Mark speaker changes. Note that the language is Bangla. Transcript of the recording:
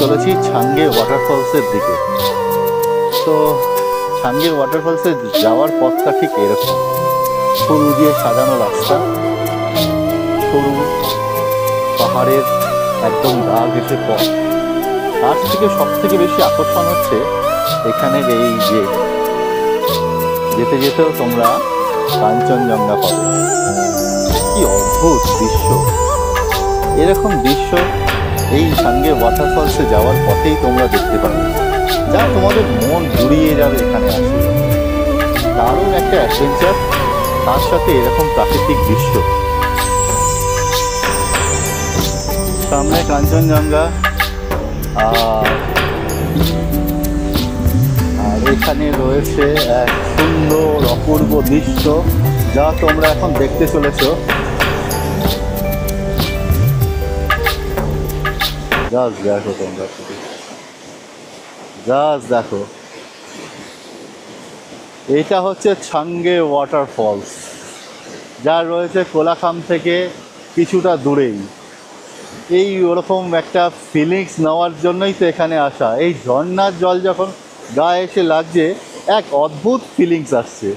Speaker 1: চলেছি ছাঙ্গে ওয়াটারফলসের দিকে। তো ছাঙ্গের ওয়াটারফলসে যাওয়ার পথটা ঠিক এরকম, ফুল দিয়ে সাজানো রাস্তা, সরু পাহাড়ের একদম গা ঘেঁষে পথ। তার থেকে সব থেকে বেশি আকর্ষণ হচ্ছে এখানের এই যে যেতে যেতেও তোমরা কাঞ্চনজঙ্ঘা পাবে। কি অদ্ভুত দৃশ্য! এরকম দৃশ্য এই ছাঙ্গে ওয়াটারফলসে যাওয়ার পথেই তোমরা দেখতে পাবে, যা তোমাদের মন জুড়িয়ে যাবে এখানে আসে। দারুণ একটা অ্যাডভেঞ্চার, তার সাথে এরকম প্রাকৃতিক দৃশ্য। সামনে কাঞ্চনজঙ্ঘা, আর এখানে রয়েছে এক সুন্দর অপূর্ব দৃশ্য, যা তোমরা এখন দেখতে চলেছ। জাস্ট দেখো, তোমরা জাস্ট দেখো, এটা হচ্ছে ছাঙ্গে ওয়াটারফলস, যা রয়েছে কোলাখাম থেকে কিছুটা দূরেই। এই ওরকম একটা ফিলিংস নেওয়ার জন্যই তো এখানে আসা। এই ঝর্ণার জল যখন গায়ে এসে লাগছে, এক অদ্ভুত ফিলিংস আসছে।